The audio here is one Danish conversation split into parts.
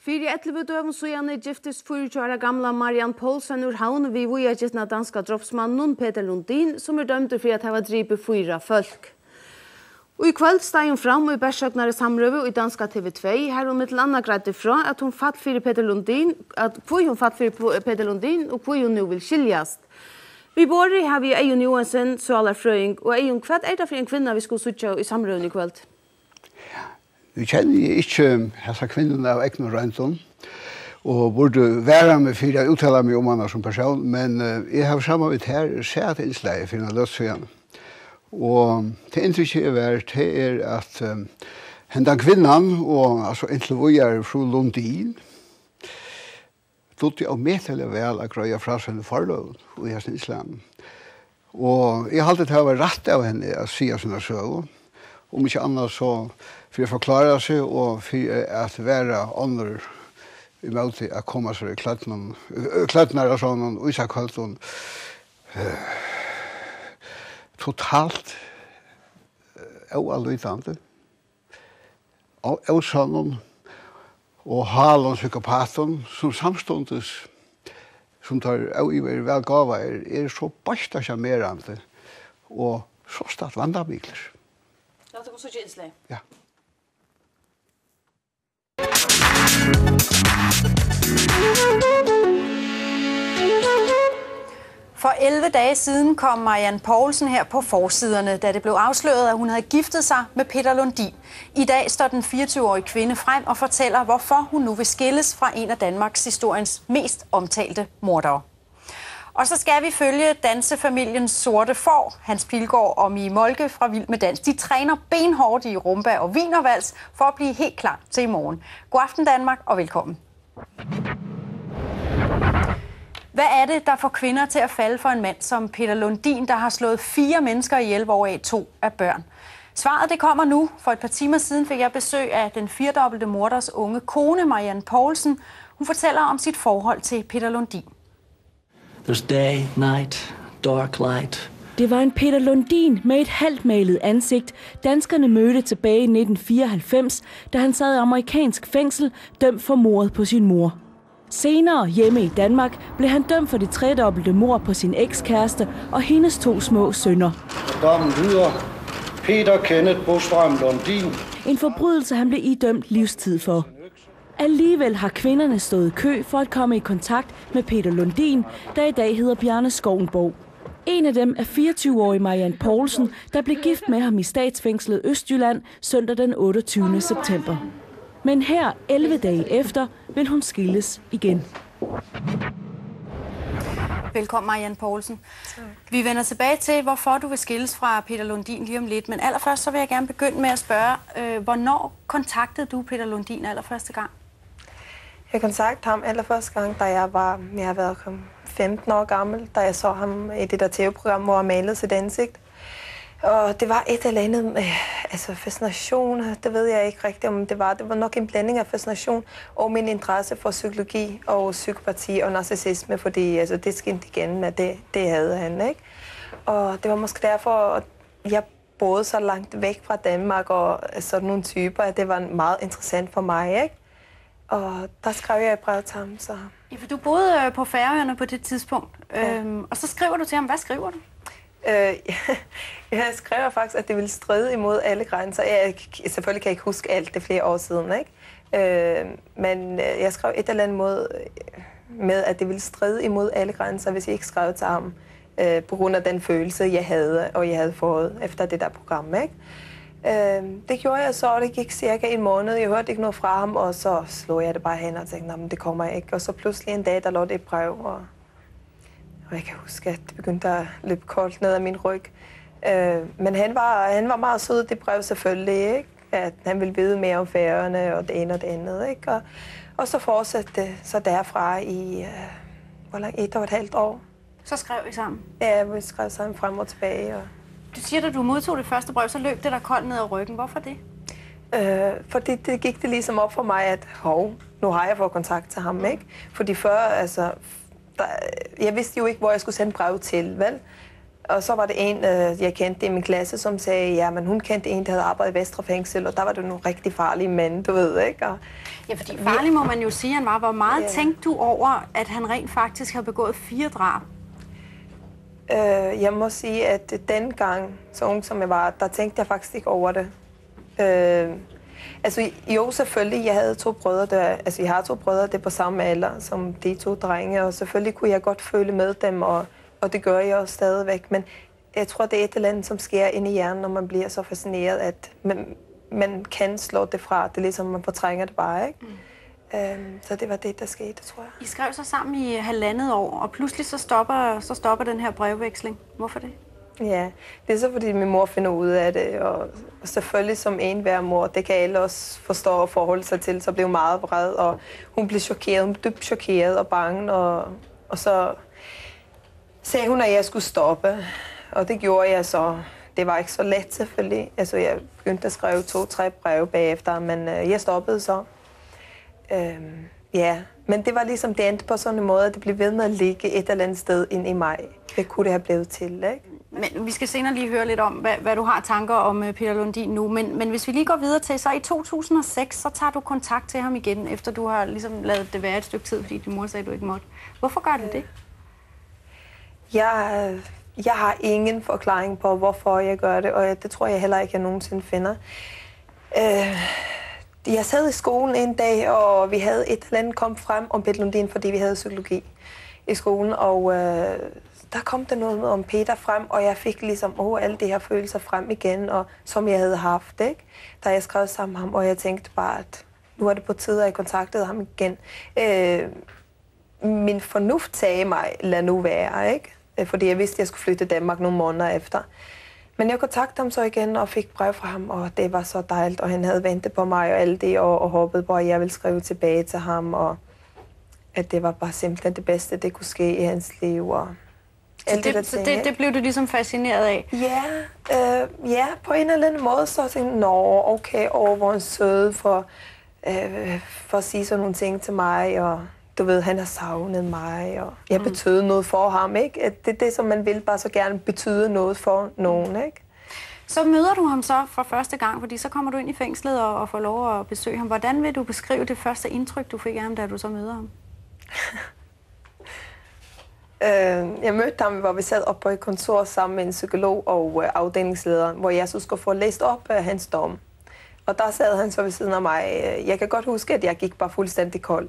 Fyrir 11 døgn siden giftes 24 gamla Marianne Poulsen ur havn vi voyagetna danska droppsmannen Peter Lundin, som dømd for at ha dripet 4 folk. Og i kveld steg hun fram i bærsøknare samrøve i danska TV2, her hun mittel anna greide fra at hun fatt for Peter Lundin, og hvor hun nu vil skiljast. Vi bor har vi Eion Johansen, Soalarfrøying, og Eion, hva det for en kvinna vi skulle suttje i samrøven i kveld? Vi kjenner ikke disse kvinnerne av Egnar Røynton, og burde være med for å uttale meg om henne som person, men jeg har sammen med her sett innslag for en løsøyene. Og det inntrykket jeg har til at henne kvinnan, og altså inntil vi fru Lundin, dotte jeg medtelig vel å grøye fra sine forløven i hans innslag. Og jeg har alltid vært rett av henne å si sine søv, om ikke annet så for å forklare seg og for at være andre i måte å komme seg i kløttene og sånn, og ikke kalt hun totalt oanlytende. Og sånn, og halen psykopaten, som samstundes, som tar over velgave, så bare sjarmerende, og så stedt vandamikler. Ja, det går så kjenslig. Ja. For 11 dage siden kom Marianne Poulsen her på forsiderne, da det blev afsløret, at hun havde giftet sig med Peter Lundin. I dag står den 24-årige kvinde frem og fortæller, hvorfor hun nu vil skilles fra en af Danmarks historiens mest omtalte mordere. Og så skal vi følge dansefamilien Sorte Får, Hans Pilgaard og Mie Molke fra Vild med Dans. De træner benhårdt i rumba og wienervals for at blive helt klar til i morgen. God aften Danmark og velkommen. Hvad er det, der får kvinder til at falde for en mand som Peter Lundin, der har slået 4 mennesker ihjel, hvoraf 2 er børn? Svaret det kommer nu. For et par timer siden fik jeg besøg af den 4-dobbelte morders unge kone, Marianne Poulsen. Hun fortæller om sit forhold til Peter Lundin. There's day, night, dark light. Det var en Peter Lundin med et halvt malet ansigt, danskerne mødte tilbage i 1994, da han sad i amerikansk fængsel, dømt for mordet på sin mor. Senere hjemme i Danmark blev han dømt for det 3-dobbelte mord på sin ekskæreste og hendes 2 små sønner. Dommen lyder Peter Kenneth Bostrøm Lundin. En forbrydelse han blev idømt livstid for. Alligevel har kvinderne stået i kø for at komme i kontakt med Peter Lundin, der i dag hedder Bjarne Skovenborg. En af dem er 24-årige Marianne Poulsen, der blev gift med ham i statsfængslet Østjylland søndag den 28. september. Men her, 11 dage efter, vil hun skilles igen. Velkommen, Marianne Poulsen. Vi vender tilbage til, hvorfor du vil skilles fra Peter Lundin lige om lidt. Men allerførst så vil jeg gerne begynde med at spørge, hvornår kontaktede du Peter Lundin allerførste gang? Jeg kontaktede ham allerførste gang, da jeg har været 15 år gammel, da jeg så ham i det der tv-program, hvor han malede sit ansigt. Og det var et eller andet, altså fascination, det ved jeg ikke rigtigt, om det var. Det var nok en blanding af fascination og min interesse for psykologi og psykopati og narcissisme, fordi altså, det skinte igen, at det havde han, ikke? Og det var måske derfor, at jeg boede så langt væk fra Danmark og sådan nogle typer, at det var meget interessant for mig, ikke? Og der skrev jeg et brev til ham, så... Ja, for du boede på Færøerne på det tidspunkt, og så skriver du til ham. Hvad skriver du? Jeg skrev faktisk, at det ville stride imod alle grænser. Selvfølgelig kan jeg ikke huske alt, det er flere år siden, ikke? Men jeg skrev et eller andet med, at det ville stride imod alle grænser, hvis jeg ikke skrev til ham, på grund af den følelse, jeg havde fået efter det der program, ikke? Det gjorde jeg så, og det gik cirka en måned. Jeg hørte ikke noget fra ham, og så slog jeg det bare hen og tænkte, det kommer ikke. Og så pludselig en dag, der lå det et brev, og jeg kan huske, at det begyndte at løbe koldt ned ad min ryg. Men han var meget sød, det brev selvfølgelig, ikke? At han ville vide mere om Færøerne og det ene og det andet, ikke? Og så fortsatte det så derfra i 1,5 år. Så skrev I sammen? Ja, vi skrev sammen frem og tilbage. Og... Du siger, at du modtog det første brev, så løb det der koldt ned ad ryggen. Hvorfor det? Fordi det gik det ligesom op for mig, at nu har jeg fået kontakt til ham, ikke? Fordi før, altså... Jeg vidste jo ikke, hvor jeg skulle sende brev til, vel? Og så var det en, jeg kendte i min klasse, som sagde, ja, men hun kendte en, der havde arbejdet i Vestre Fængsel, og der var det nogle rigtig farlige mænd, du ved, ikke? Og ja, fordi farlig må man jo sige, han var. Hvor meget tænkte du over, at han rent faktisk havde begået 4 drab? Jeg må sige, at dengang, så ung som jeg var, der tænkte jeg faktisk ikke over det. Altså jo, selvfølgelig, jeg havde 2 brødre, jeg har 2 brødre, det er på samme alder som de 2 drenge, og selvfølgelig kunne jeg godt føle med dem, og det gør jeg også stadigvæk. Men jeg tror, det er et eller andet, som sker ind i hjernen, når man bliver så fascineret, at man kan slå det fra. Det er ligesom, man fortrænger det bare, ikke? Så det var det, der skete, tror jeg. I skrev så sammen i 1,5 år, og pludselig så stopper den her brevveksling. Hvorfor det? Ja, det er så, fordi min mor finder ud af det, og selvfølgelig som hver mor, det kan alle også forstå og forholde sig til, så blev hun meget vred, og hun blev chokeret, hun blev dybt chokeret og bange, og så sagde hun, at jeg skulle stoppe, og det gjorde jeg så. Det var ikke så let selvfølgelig, altså jeg begyndte at skrive 2-3 breve bagefter, men jeg stoppede så. Ja, men det var ligesom, det endte på sådan en måde, at det blev ved med at ligge et eller andet sted ind i mig. Det kunne det have blevet til, ikke? Men vi skal senere lige høre lidt om, hvad du har tanker om Peter Lundin nu. Men hvis vi lige går videre til, så i 2006, så tager du kontakt til ham igen, efter du har ligesom ladet det være et stykke tid, fordi din mor sagde, at du ikke måtte. Hvorfor gør du det? Jeg har ingen forklaring på, hvorfor jeg gør det, og det tror jeg heller ikke, jeg nogensinde finder. Jeg sad i skolen en dag, og vi havde et eller andet kom frem om Peter Lundin, fordi vi havde psykologi i skolen, og der kom der noget om Peter frem, og jeg fik ligesom alle de her følelser frem igen, og som jeg havde haft, ikke? Da jeg skrev sammen med ham, og jeg tænkte bare, at nu er det på tide, at jeg kontaktede ham igen. Min fornuft sagde mig, lad nu være, ikke? Fordi jeg vidste, at jeg skulle flytte til Danmark nogle måneder efter. Men jeg kontaktede ham så igen og fik brev fra ham, og det var så dejligt, og han havde ventet på mig og alle det, og håbet på, at jeg ville skrive tilbage til ham, og at det var bare simpelthen det bedste, det kunne ske i hans liv. Og det blev du ligesom fascineret af? Ja, på en eller anden måde, så tænkte jeg, okay, hvor en sød for at sige sådan nogle ting til mig, og du ved, han har savnet mig, og jeg betød noget for ham, ikke? Det er det, som man vil bare så gerne betyde noget for nogen, ikke? Så møder du ham så for første gang, fordi så kommer du ind i fængslet og får lov at besøge ham. Hvordan vil du beskrive det første indtryk, du fik af ham, da du så møder ham? Jeg mødte ham, hvor vi sad oppe på et kontor sammen med en psykolog og afdelingslederen, hvor jeg så skulle få læst op hans dom. Og der sad han så ved siden af mig. Jeg kan godt huske, at jeg gik bare fuldstændig kold.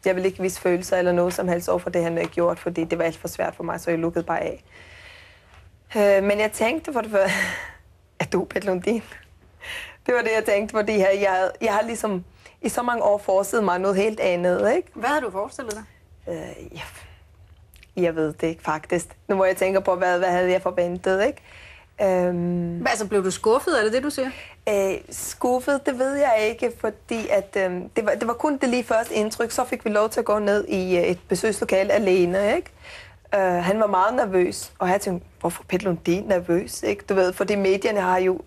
Jeg ville ikke vise følelser eller noget som helst over for det, han havde gjort, fordi det var alt for svært for mig, så jeg lukkede bare af. Men jeg tænkte for det første, at du er Peter Lundin. Det var det, jeg tænkte, fordi jeg har ligesom i så mange år forestillet mig noget helt andet, ikke? Hvad havde du forestillet dig? Jeg ved det ikke, faktisk. Nu må jeg tænke på, hvad havde jeg forventet, ikke? Altså, blev du skuffet, er det det, du siger? Skuffet, det ved jeg ikke, fordi at, det var kun det lige første indtryk. Så fik vi lov til at gå ned i et besøgslokale alene, ikke? Han var meget nervøs, og jeg tænkte, hvorfor Peter Lundin nervøs, ikke? Du ved, fordi medierne har jo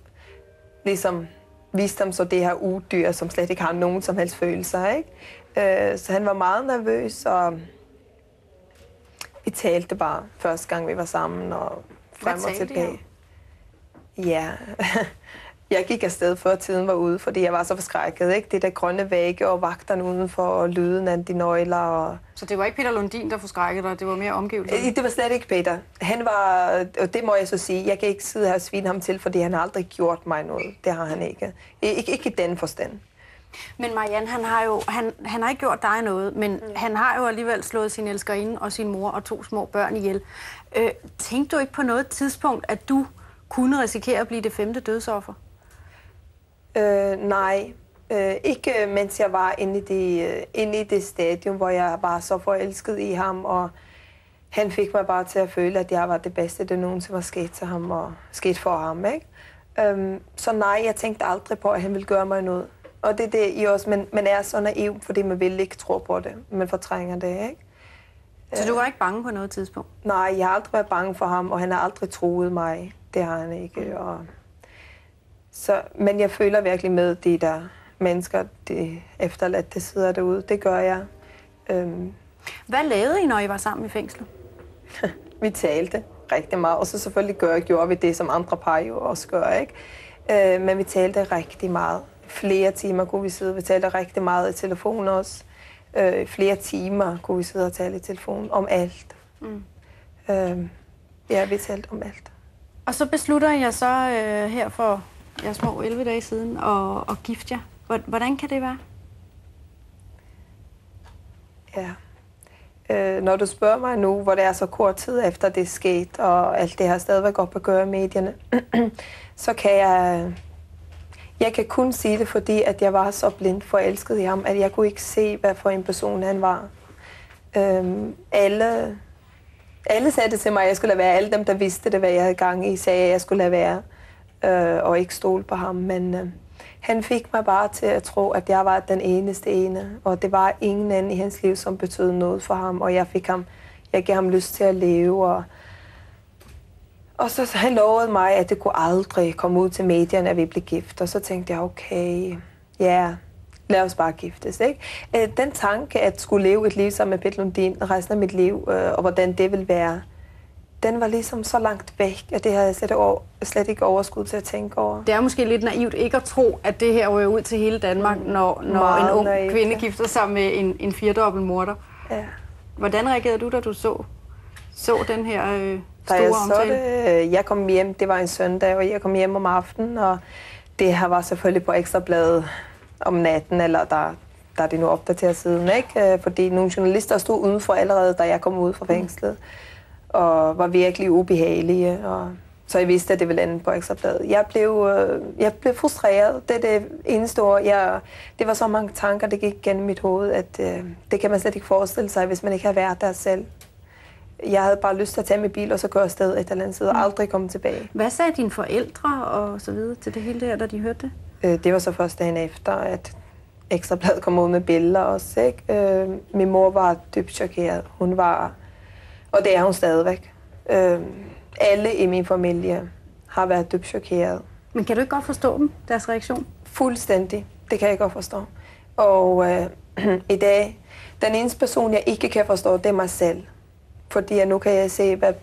ligesom vist ham så det her udyr, som slet ikke har nogen som helst følelser, ikke? Så han var meget nervøs, og vi talte bare første gang, vi var sammen, og frem og tilbage. Ja, jeg gik afsted før tiden var ude, fordi jeg var så forskrækket, ikke? Det der grønne vægge og vagterne udenfor, og lyden af de nøgler. Og så det var ikke Peter Lundin, der forskrækkede dig, det var mere omgivelser? Det var slet ikke Peter. Han var, og det må jeg så sige, jeg kan ikke sidde her og svine ham til, fordi han har aldrig gjort mig noget. Det har han ikke. Ikke i den forstand. Men Marianne, han har ikke gjort dig noget, men han har jo alligevel slået sin elskerinde og sin mor og 2 små børn ihjel. Tænkte du ikke på noget tidspunkt, at du kunne risikere at blive det 5. dødsoffer? Nej, ikke mens jeg var inde i det stadium, hvor jeg var så forelsket i ham, og han fik mig bare til at føle, at jeg var det bedste, det nogensinde var sket til ham og sket for ham, ikke? Så nej, jeg tænkte aldrig på, at han ville gøre mig noget. Og det er det i os, man er så naiv, fordi man vil ikke tro på det. Man fortrænger det, ikke? Så du var ikke bange på noget tidspunkt? Nej, jeg har aldrig været bange for ham, og han har aldrig troet mig. Det har han ikke. Men jeg føler virkelig med de der mennesker, de efterladte sidder derude. Det gør jeg. Hvad lavede I, når I var sammen i fængslet? Vi talte. rigtig meget. Og så selvfølgelig gjorde vi det, som andre par jo også gør, ikke? Men vi talte rigtig meget. Flere timer kunne vi sidde. Vi talte rigtig meget i telefon også. Flere timer kunne vi sidde og tale i telefon om alt. Ja, vi talte om alt. Og så beslutter jeg så her for små 11 dage siden at gifte jer. Hvordan kan det være? Ja. Når du spørger mig nu, hvor det er så kort tid efter det er sket, og alt det her stadigvæk op at gøre i medierne, så kan jeg kan kun sige det, fordi at jeg var så blind forelsket i ham, at jeg kunne ikke se, hvad for en person han var. Alle sagde det til mig, at jeg skulle lade være. Alle dem, der vidste det, hvad jeg havde gang i, sagde, at jeg skulle lade være og ikke stole på ham. Men han fik mig bare til at tro, at jeg var den eneste ene, og det var ingen anden i hans liv, som betød noget for ham, og jeg gav ham lyst til at leve. Og så han lovede mig, at det kunne aldrig komme ud til medierne, at vi blev gift. Og så tænkte jeg, okay, ja, lad os bare giftes, ikke? Den tanke, at skulle leve et liv sammen med Peter Lundin resten af mit liv, og hvordan det ville være, den var ligesom så langt væk, at det havde jeg slet ikke overskud til at tænke over. Det er måske lidt naivt ikke at tro, at det her ryger ud til hele Danmark, når en ung kvinde gifter sig med en 4-dobbelt morder. Ja. Hvordan reagerede du, da du så den her store omtale? Jeg kom hjem, det var en søndag, og jeg kom hjem om aftenen, og det her var selvfølgelig på Ekstrabladet om natten, eller der er det nu opdateret siden, ikke? Fordi nogle journalister stod udenfor allerede, da jeg kom ud fra fængslet, og var virkelig ubehagelige, og så jeg vidste, at det ville ende på Ekstrabladet. Jeg blev frustreret. Det er det eneste år. Det var så mange tanker, der gik gennem mit hoved, at det kan man slet ikke forestille sig, hvis man ikke har været der selv. Jeg havde bare lyst til at tage min bil og så køre afsted et eller andet sted og aldrig komme tilbage. Hvad sagde dine forældre og så videre til det hele der, da de hørte det? Det var så først dagen efter, at Ekstrabladet kom ud med billeder også, ikke? Min mor var dybt chokeret. Hun var, og det er hun stadigvæk. Alle i min familie har været dybt chokeret. Men kan du ikke godt forstå dem, deres reaktion? Fuldstændig. Det kan jeg godt forstå. Og i dag, den eneste person, jeg ikke kan forstå, det er mig selv. Fordi nu kan jeg se, hvad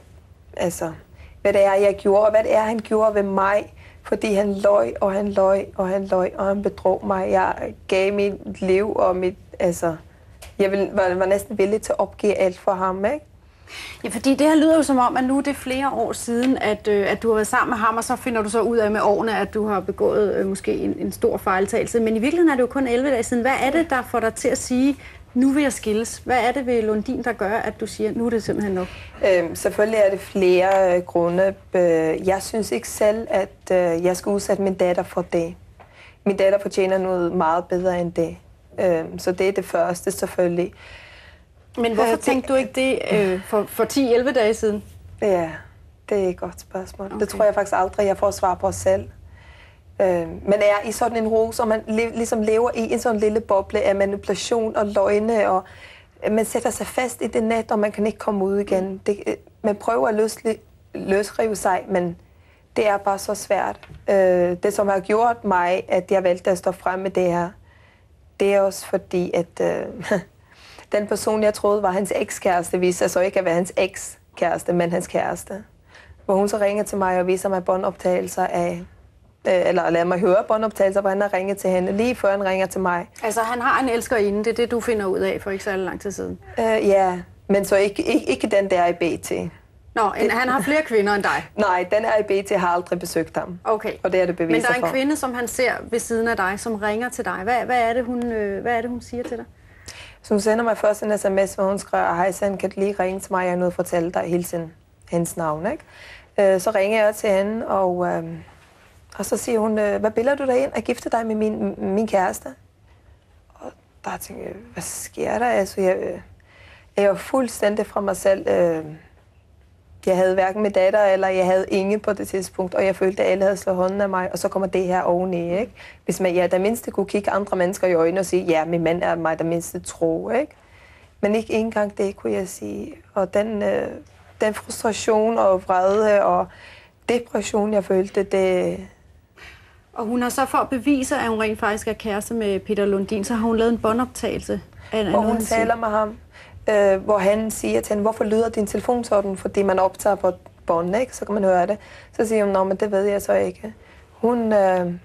det er, jeg gjorde, og hvad det er, han gjorde ved mig. Fordi han løj, og han løj, og han løj, og han bedrog mig. Jeg gav mit liv, og jeg var næsten villig til at opgive alt for ham, ikke? Ja, fordi det her lyder jo som om, at nu det er flere år siden, at du har været sammen med ham, og så finder du så ud af med årene, at du har begået måske en stor fejltagelse. Men i virkeligheden er det jo kun 11 dage siden. Hvad er det, der får dig til at sige, nu vil jeg skilles? Hvad er det ved Lundin, der gør, at du siger, nu er det simpelthen nok? Selvfølgelig er det flere grunde. Jeg synes ikke selv, at jeg skal udsætte min datter for det. Min datter fortjener noget meget bedre end det. Så det er det første, selvfølgelig. Men hvorfor tænkte du ikke det for 10-11 dage siden? Ja, det er et godt spørgsmål. Okay. Det tror jeg faktisk aldrig, jeg får svar på selv. Man er i sådan en ro, og man ligesom lever i en sådan lille boble af manipulation og løgne, og man sætter sig fast i det net, og man kan ikke komme ud igen. Man prøver at løsrive sig, men det er bare så svært. Det, som har gjort mig, at jeg valgte at stå frem med det her, det er også fordi, at den person, jeg troede var hans ekskæreste, viste sig så ikke at være hans ekskæreste, men hans kæreste. Hvor hun så ringer til mig og viser mig båndoptagelser af, eller lader mig høre båndoptagelser, hvor han har ringet til hende, lige før han ringer til mig. Altså, han har en elskerinde, det er det, du finder ud af for ikke så lang tid siden? Ja, men så ikke den der i BT. Nå, han har flere kvinder end dig? Nej, den er i BT har aldrig besøgt ham. Okay. Og det er det beviser for. Men der er en kvinde, som han ser ved siden af dig, som ringer til dig. Hvad er det, hun siger til dig? Så hun sender mig først en sms, hvor hun skriver, hej Sand, kan du lige ringe til mig, jeg har noget at fortælle dig hele hendes navn, ikke? Så ringer jeg til hende, og så siger hun, hvad billeder du dig ind at gifte dig med min kæreste? Og der tænkte jeg, hvad sker der? Altså, jeg var fuldstændig fra mig selv. Jeg havde hverken min datter, eller jeg havde ingen på det tidspunkt, og jeg følte, at alle havde slået hånden af mig, og så kommer det her oveni, ikke? Hvis man der mindste kunne kigge andre mennesker i øjnene og sige, ja, min mand er mig der mindste tro, ikke? Men ikke engang det kunne jeg sige. Og den frustration og vrede og depression, jeg følte, det... Og hun har så for at bevise, at hun rent faktisk er kæreste med Peter Lundin, så har hun lavet en båndoptagelse. Og hun taler med ham, hvor han siger til hende, hvorfor lyder din telefon sådan? Fordi man optager bånd, ikke? Så kan man høre det. Så siger hun, nå, men det ved jeg så ikke. Hun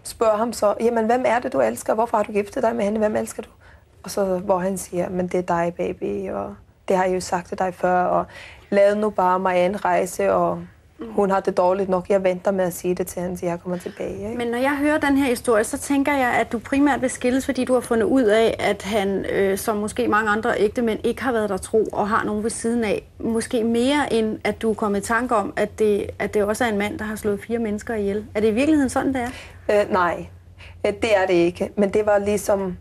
spørger ham så, jamen, hvem er det, du elsker? Hvorfor har du giftet dig med hende? Hvem elsker du? Og så, hvor han siger, men det er dig, baby, og det har jeg jo sagt til dig før, og lad nu bare mig en rejse, og hun har det dårligt nok. Jeg venter med at sige det til hende, så jeg kommer tilbage. Ikke? Men når jeg hører den her historie, så tænker jeg, at du primært vil skilles, fordi du har fundet ud af, at han, som måske mange andre ægtemænd, ikke har været der tro og har nogen ved siden af. Måske mere end, at du er kommet i tanke om, at det også er en mand, der har slået 4 mennesker ihjel. Er det i virkeligheden sådan, det er? Nej, det er det ikke. Men det var ligesom...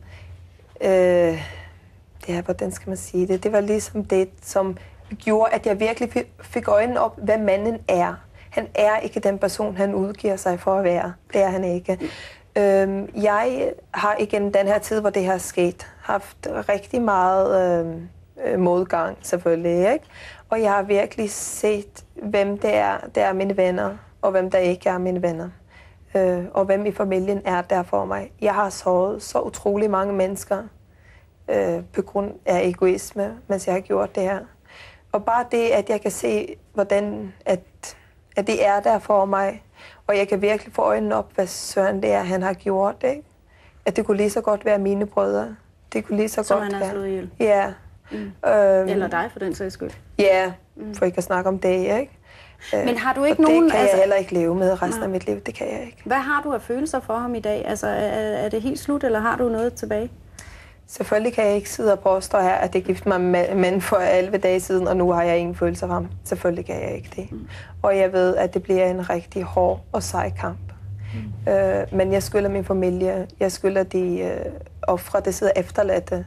hvordan skal man sige det? Det var ligesom det, som gjorde, at jeg virkelig fik øjnene op, hvad manden er. Han er ikke den person, han udgiver sig for at være. Det er han ikke. Jeg har igennem den her tid, hvor det her er sket, haft rigtig meget modgang, selvfølgelig. Ikke? Og jeg har virkelig set, hvem det er mine venner, og hvem der ikke er mine venner. Og hvem i familien er der for mig. Jeg har såret så utrolig mange mennesker på grund af egoisme, mens jeg har gjort det her. Og bare det, at jeg kan se, hvordan at det er der for mig, og jeg kan virkelig få øjnene op, hvad søren det er, han har gjort, ikke? At det kunne lige så godt være mine brødre. Det kunne lige så som godt være... han har slået ihjel. Ja. Eller dig, for den sags skyld. Ja, for ikke at snakke om det, ikke? Men har du ikke og nogen... det kan jeg heller ikke leve med resten af mit liv, det kan jeg ikke. Hvad har du af følelser for ham i dag? Altså, er det helt slut, eller har du noget tilbage? Selvfølgelig kan jeg ikke sidde og påstå her, at jeg giftede mig med mand for 11 dage siden, og nu har jeg ingen følelser for ham. Selvfølgelig kan jeg ikke det. Og jeg ved, at det bliver en rigtig hård og sej kamp. Men jeg skylder min familie, jeg skylder de ofre, der sidder efterladte,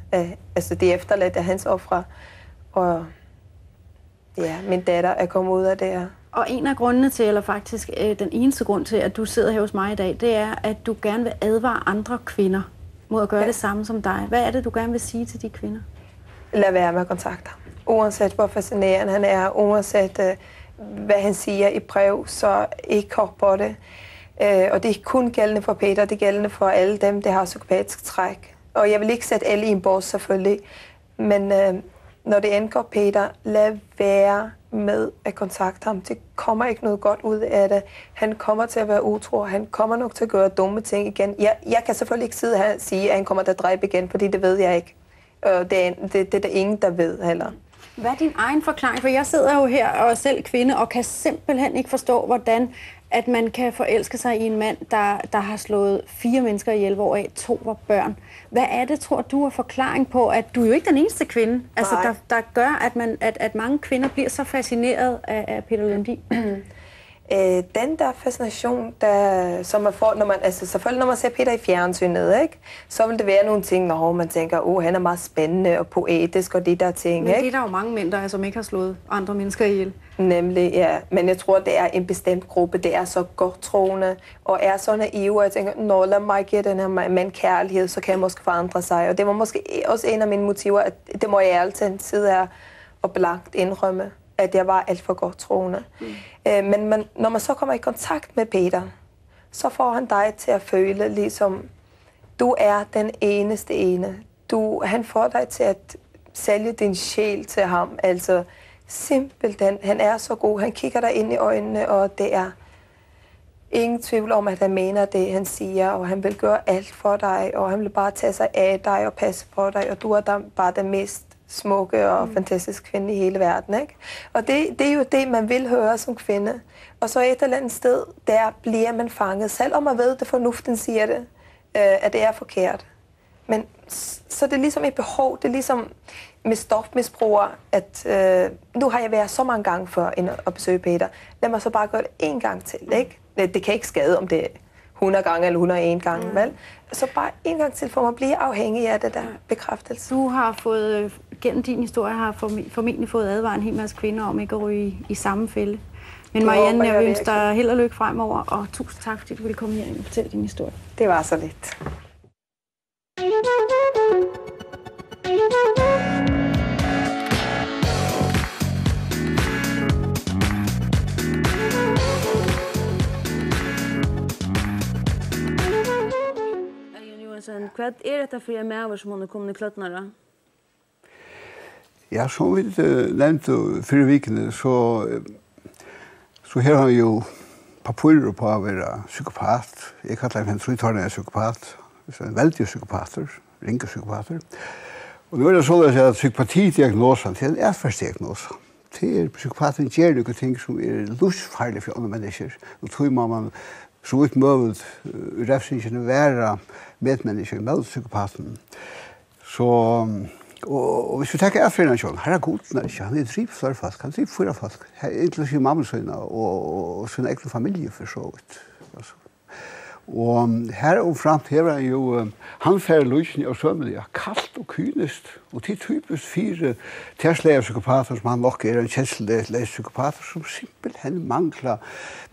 altså de efterladte af hans ofre. Og ja, min datter er kommet ud af det her. Og en af grundene til, eller faktisk den eneste grund til, at du sidder her hos mig i dag, det er, at du gerne vil advare andre kvinder mod at gøre det samme som dig. Hvad er det, du gerne vil sige til de kvinder? Lad være med at kontakte ham. Uanset hvor fascinerende han er, uanset hvad han siger i brev, så ikke hop på det. Og det er kun gældende for Peter, det er gældende for alle dem, der har psykopatisk træk. Og jeg vil ikke sætte alle i en bås selvfølgelig, men når det angår Peter, lad være med at kontakte ham. Det kommer ikke noget godt ud af det. Han kommer til at være utro, han kommer nok til at gøre dumme ting igen. Jeg kan selvfølgelig ikke sidde her og sige, at han kommer til at dræbe igen, fordi det ved jeg ikke. Det er der ingen, der ved heller. Hvad er din egen forklaring? For jeg sidder jo her og er selv kvinde og kan simpelthen ikke forstå, hvordan at man kan forelske sig i en mand, der har slået 4 mennesker ihjel, hvoraf 2 var børn. Hvad er det, tror du, er forklaring på, at du er jo ikke den eneste kvinde, altså, der gør, at mange kvinder bliver så fascineret af Peter Lundin? Den der fascination, som man får, når man, altså selvfølgelig når man ser Peter i fjernsynet, ikke, så vil det være nogle ting, når man tænker, han er meget spændende og poetisk og de der ting. Men det er der jo mange mænd, der som ikke har slået andre mennesker ihjel. Nemlig, ja. Men jeg tror, det er en bestemt gruppe, det er så godt troende og er så naive, og jeg tænker, lad mig give den her mand kærlighed, så kan jeg måske forandre sig. Og det var måske også en af mine motiver, at det må jeg altid sidde her og blankt indrømme, at jeg var alt for godt troende. Men når man så kommer i kontakt med Peter, så får han dig til at føle, ligesom, du er den eneste ene. Han får dig til at sælge din sjæl til ham. Altså, simpelthen, han er så god. Han kigger dig ind i øjnene, og det er ingen tvivl om, at han mener det, han siger, og han vil gøre alt for dig, og han vil bare tage sig af dig og passe på dig, og du er bare den mest smukke og fantastisk kvinde i hele verden, ikke? Og det er jo det, man vil høre som kvinde. Og så et eller andet sted, der bliver man fanget. Selvom man ved, det fornuften siger det, at det er forkert. Men så det er ligesom et behov, det er ligesom med stofmisbrugere, at nu har jeg været så mange gange før end at besøge Peter. Lad mig så bare gøre det en gang til, ikke? Det kan ikke skade, om det er 100 gange eller 101 gange, vel? Så bare en gang til, for mig at blive afhængig af det der bekræftelse. Du har fået, gennem din historie, har formentlig fået advaret en hel masse kvinder om ikke at ryge i samme fælde. Men Marianne, jeg vil ønske dig held og lykke fremover, og tusind tak, fordi du ville komme her og fortælle din historie. Det var så lidt. Hvad er dette for en maver som hun er kommet i kløtnere? Ja, som vi nevnte før vikene, så Så her har jo papirer på å være psykopat. Jeg kaller en trutårende psykopat. En veldig psykopater, ringe psykopater. Og nå det så at psykopatidiagnosen til en adferdsdiagnose. Til psykopaten gjør noen ting som lusfarlige for andre mennesker. Og tror man så vidt mulig refsingene være medmennesker med psykopaten. Så, og hvis vi tenker adferdsdiagnosen, her godene ikke, han driver flere folk, han driver 4 folk. Her inklusive mamma sine og sin egen familie for så vidt. Altså. Og her og fremt her er jo han færre løsning av sømmelig, kaldt og kynest, og til typisk 4 tersleie psykopater som han nok en kjensleie psykopater som simpelthen mangler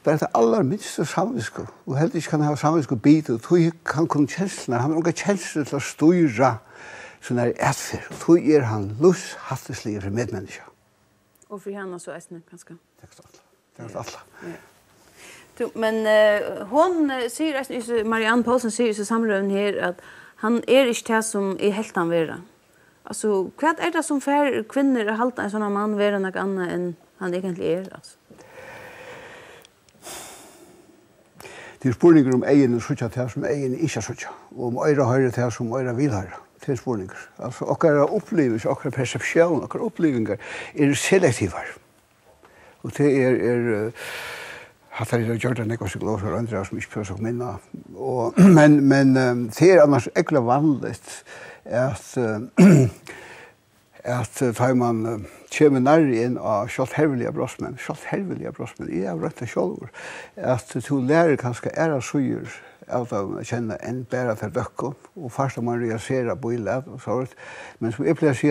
bare det aller minste samvisko, og helt ikke kan ha samvisko bit, og tog kan kunne kjenslene, han har noen kjensler til å styre sånn her etfer, og tog han lushatteslige for medmennesker. Og for henne så eisne, kanskje? Det er alt. Ja. Men hon säger, Marianne Paulsen säger i samrøven her at han ikke det som helt han vera. Altså, hva det som får kvinner å halta en sånn mann være noe annet enn han egentlig altså? Det spurninger om egen og sutja til som egen ikke sutja, og om øyre høyre til som øyre vil høyre. Det spurninger. Altså, okkara opplevelse, okkara persepsjon, okkara opplevinger selektiver. Og det hatt jeg gjort det nekva psykologer og andre som ikke prøver å minne. Men det annars ekkert vanligt at tar man kommer nærmere inn av kjølthervelige brosmenn, jeg har rødt det selv, at du lærer kanskje søyer av å kjenne enn bare til døkken, og først om man reagerer på illet og så vidt. Men som jeg pleier å si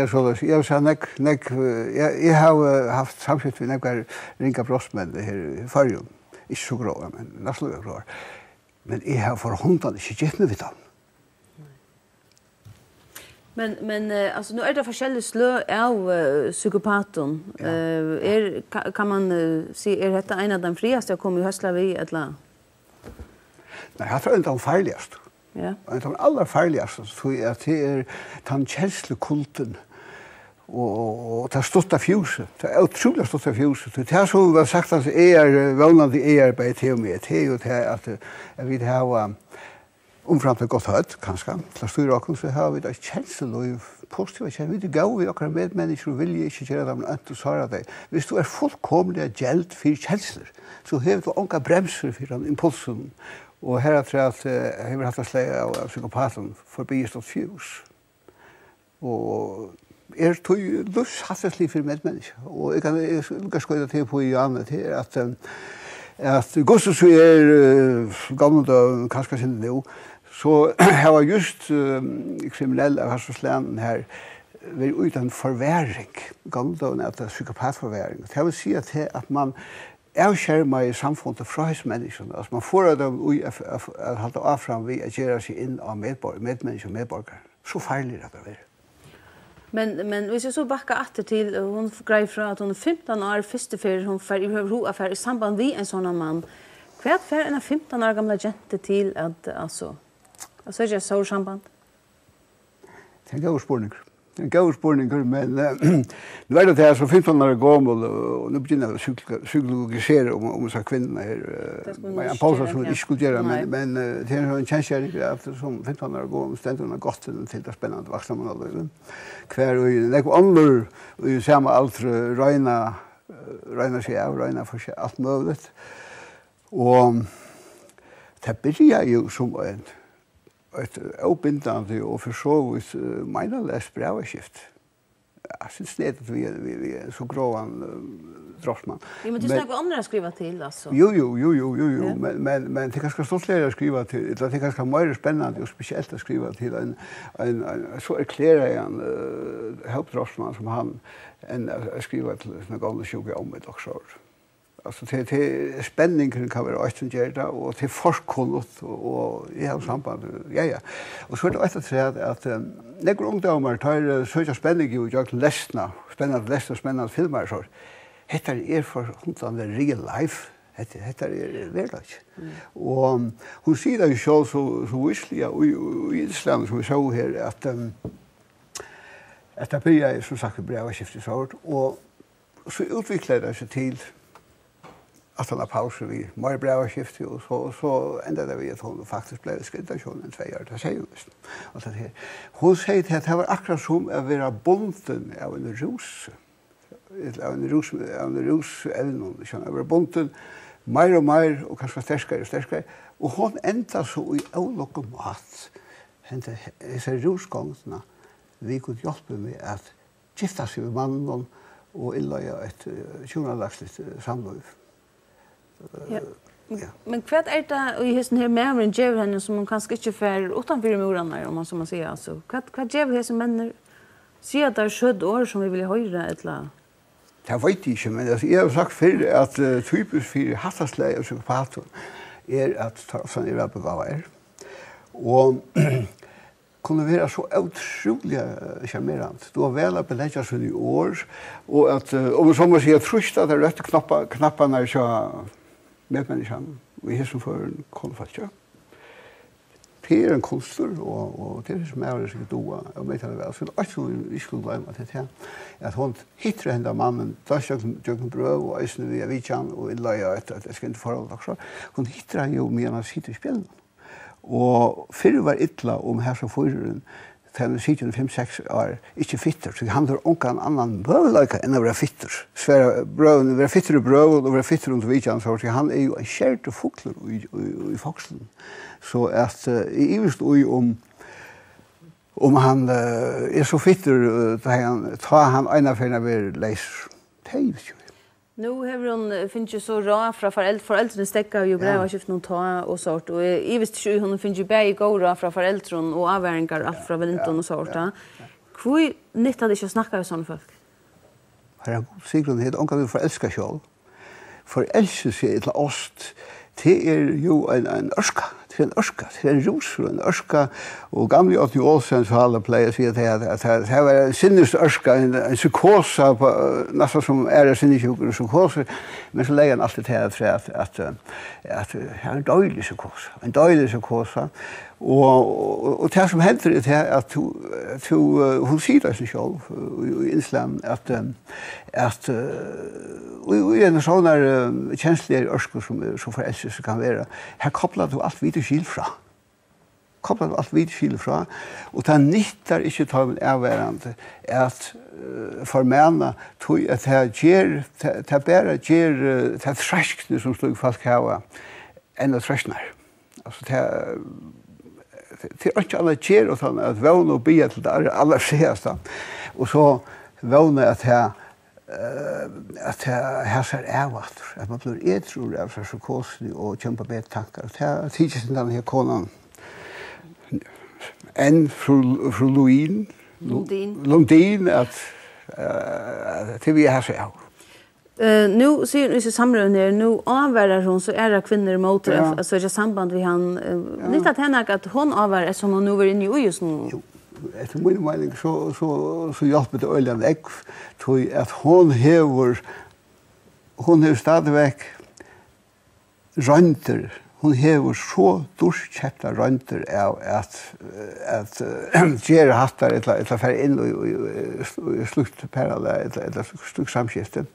jeg har haft samskift med nekvar ringa brosmenn her i Farjum. Ikke så grå, men nesten grå. Men jeg har for hånden ikke gitt meg vidt han. Men alltså nu det forskjellige slø av psykopaten. Kan man si dette en av de frieste å komme i høstla vi eller? Nei, jeg tror det er farligast. Ja. Det er aller farligast, så det den kjenslekulten og det stått av fjuse. Det utrolig stått av fjuse. Det som var sagt at vånande arbeid til og med, det jo det at vi har omframt godt høyt, kanskje, til å styre åkken, så har vi det kjensel og positive kjensel. Vi går vi akkurat medmennesker og vilje ikke gjøre dem ønt og svare deg. Hvis du fullkomlig gjeld for kjensler, så har du ånka bremser for den impulsen. Og her tror jeg at jeg har hatt å sleie av psykopaten forbi stått fjus. Og tog lushatteslig for medmennesker. Og jeg kan lukke skøyde til på i annet til at Gustus gammelt og kanskje sin nå, så jeg var just kriminell av Harsoslænen her ved uten forværing, gammelt og at psykopatforværing. Det vil si at man avskjermer i samfunnet fra hans mennesker. Altså man får dem at halte av fram ved å gjøre seg inn av medmennesker og medborgere. Så farlig det er. Men hvis jeg så bakker atter til, hun greier fra at hun 15 år første ferie, hun får i samband med en sånn mann. Hva er en 15 år gamle jente til at, altså ikke så samband? Det er en god spørning. Men nå det her som 15 år gammel, og nå begynner jeg å psykologisere om disse kvinnerne her. Marianne Paulsen som ikke skulle gjøre, men det er en kjensgjøring at som 15 år gammel stender hun godt til det spennende vaksne man har løyven. Hver og nekva andre i samme alder røyner seg av, røyner for seg alt mulig. Og det begynner jo som et oppbindende og for så vidt menerløst brevaskift. Jeg synes det at vi er så gråan drottmann. Ja, men du snakker andre å skrive til, altså? Jo. Men det er ganske stoltligere å skrive til. Det er ganske mer spennende og spesielt å skrive til så erklærer jeg en helpdrottmann som han enn å skrive til en gamle sjuke om et også. Altså til spenningen kan være alt som gjør det, og til forskålet, og i hele sambandet, ja. Og så det etter at nekker ungdommer tar søker spenning og gjør spennende filmer, så dette for hundene real life, dette hverdag. Og hun sier det jo så visselig i Island, som vi så her, at det blir som sagt brevaskift i sort, og så utvikler det seg til att han har pauser vi mer bra skift och så ända där vi att hon faktiskt blev skräddarson en 2 år det säger just och så här hon säger att det var akkurat som att vara bonden av en ros även jag var bonden mer och mer och kanske starkare och hon ända så i olika mat hände så rosgångsna vi kunde hjälpa med att gifta sig med mannen och illa ett journalistiskt samliv. Ja. Men vad är det i hesten här med en djävul henne som man kanske inte får utanför murarna om man som man säger alltså. Vad djävul hesten männer säger att det är 7 år som vi vill höra eller det vet jag inte, men jag har sagt förr att typiskt för hattasläge och psykopater att ta sån i välbegåvade och kunde vara så otroligt charmerande. Du har väl att belägga sig i år och att om som man säger trusta där rätt knapparna så med människan vi är som för en konflikt. Det är en konstnär och det är som är så då och med det väl så att vi skulle glömma det att hon hittar henne mannen jag bröv och är nu vi kan och illa att ska inte förhålla också. Hon hittar ju med att sitta i spel. Og fyrir var illa her som fyrirun, þegar vi sitter 5-6 år, ikke fitter, så han har ongan annan møguleika enn å være fitter. Svære brøven, være fitter i brøven og være fitter under vidjan, så han er jo en kjert og fukler i fokslen. Så at i ivist om han er så fitter, ta han ena fyrir ved leiser. Det er jo nu har hon finns ju så rå från föräldrarna stäcka ju bra och skifta någon ta och sort och i visst ju hon finns ju bäge gå rå från föräldrarna och avväringar allt från vinton och sorta. Hur nytt att det snacka med sån folk. Har jag säkert helt onkel för älska själv. För älska sig till ost. Det är ju en örska. Det är en örska. Det är en ros och en örska. Och gamla 80 år sedan så alla players säger att det var en sinnes örska, en psykosa nästan som är en sinnessjuk psykosa. Men så lägger han alltid till att det är en dålig psykosa. En dålig psykosa. Och det som händer är att hon säger det sig själv i islam att i en sån där känslig örska som så förälskelse kan vara. Här kopplar du allt vidare skil fra. Och det nyttar inte ta en avvärande att förmena tog att det bara ger det träskne som slog fast kava ända träsknar. Alltså det är inte alla ger och att våna och be till det alla senaste. Och så våna att här ser avvatt att man blir edru av så kostlig och kämpa med tankar. Det tidigt den här konan en fru Lundin att till vi har så nu ser ni så samlar ner nu avvärar hon så är det kvinnor emot alltså jag samband vi han inte att henne att hon avvärar som hon nu var inne i just nu. Efter min mening så hjälper det öljan ägg till att hon har stadigvæk rönter. Hon har så durskjäpta rönter av att göra hattar eller färre in och sluttperala eller slutt samskifte.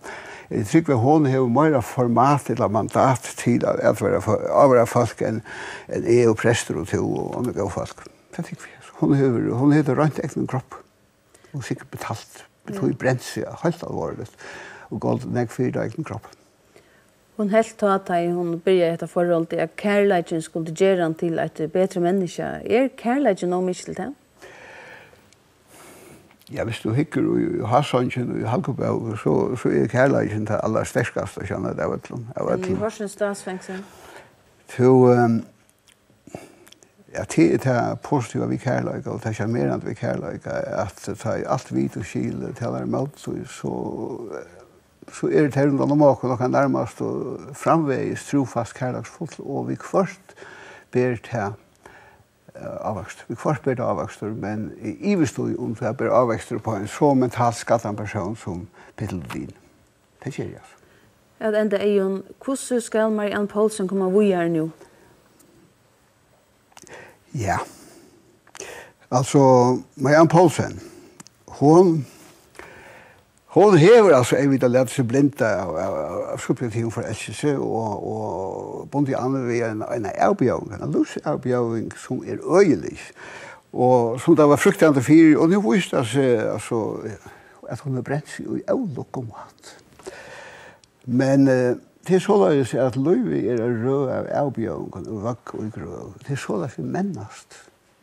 Jag tycker att hon har mer format eller mandat till att vara folk än EU-präster och andra folk. Det tycker vi. Hon heter rönt egen kropp och sikkert betalt. Betog bränt sig helt allvarligt och gått nek för egen kropp. Hon helt att hon började detta förhåll till att kärleken skulle göra han till ett bättre människa. Kärleken nog mycket till det? Ja, hvis du hikker i Hassanchen og i Halkobau, så kærleiken til aller sterskast å kjenne det av et I Horsens statsfengsel? Ja, det er positivt vi kærleik, og det er charmerende vi kærleik, at det er alt hvit og skil til alle imot, så er det her under noe kan nærmest og framveis trofast kærleiksfullt, og vi først ber til avvekst. Vi kvart ber det avvekster, men i bestod om det ber avvekster på en så mentalt skattet person som Peter Lundin. Det skjer jeg. At enda Eion, hvordan skal Marianne Poulsen komme videre nå? Ja. Altså, Marianne Poulsen, Hon hever altså en vidt lært seg blinda av subjektiv forelskelse og bundet i andre ved en avbjøring, en lusavbjøring som øyelig. Og som det var fruktende for, og nå viste det seg at hun brent seg i avlukk om mat. Men det så løs at løyve rød av avbjøringen og vakk og grøv. Det så løs mennast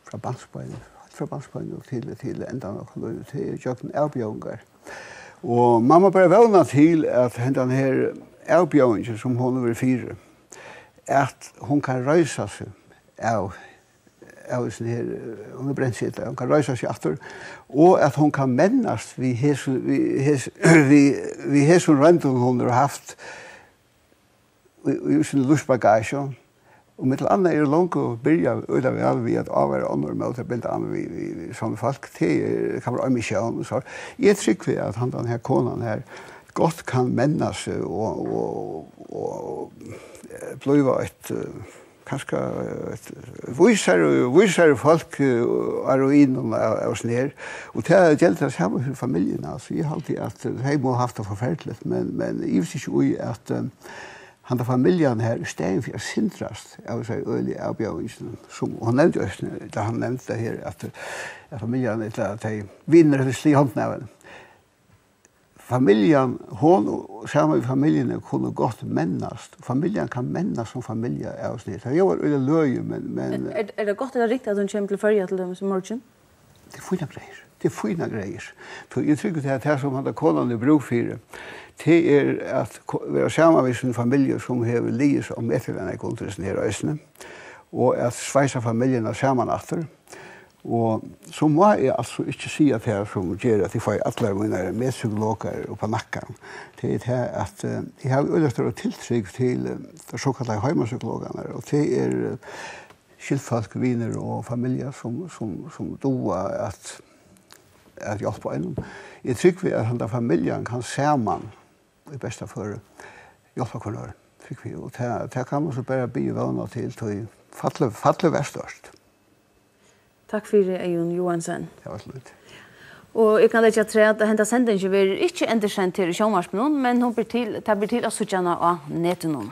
fra bandsbøyne til enda nok løyve til jøkken avbjøringer. Og man må bare vana til at den her avbjøringen som hun vil fire, at hun kan røysa seg av sånn her, hun brent seg, hun kan røysa seg etter, og at hun kan mennast vi hesson røntgen hun har haft i sin lustbagasje. Og med til annet langt å byrja øyla vel ved at avvære andre måter bildet an vi sånne folk. Det kan være emisjon. Jeg trykker at han denne konan her godt kan menna seg og blive kanskje visere folk er og innom av sånn her. Og det gjelder det samme for familien. Altså, jeg har alltid at de må ha haft det forferdelig, men jeg visste ikke ui at han da familjen her i stedet for å sindrast av seg øyelig avbjøringen, som han nevnte jo, da han nevnte her, at familjen er at de vinner eller slik hånden av henne. Familien, hon og sammen med familiene kunne godt mennast. Familien kan mennast som familie av snitt. Det var øyelig løye, men... Er det godt eller riktig at hun kommer til førje til dem som morgen? Det er fina greier. Det er fina greier. Jeg trykker til at det som han da konan i brugfire, det er at vi har sammen med sin familie som har livet om etterlænne kontresen her i Østene, og at sveisa familiene sammen etter. Og så må jeg altså ikke si at det som gjør at jeg får alle mine medpsykologer og på nakken. Det er det at jeg har øyelig større tiltrykk til de såkalte heimapsykologene, og det er skiltfolk, viner og familier som doer at hjelpe en. Jeg trykker at den familien kan sammen i bästa för hjälpa kvinnor. Fick vi och det kan man så bara bli vana till fattla västörst. Tack för det, Jon Johansson. Det var slut. Og jeg kan ikke tre at denne sendingen vil ikke endelig sendt til Sjømarspen, men hun blir til å suttjene av nettet noen.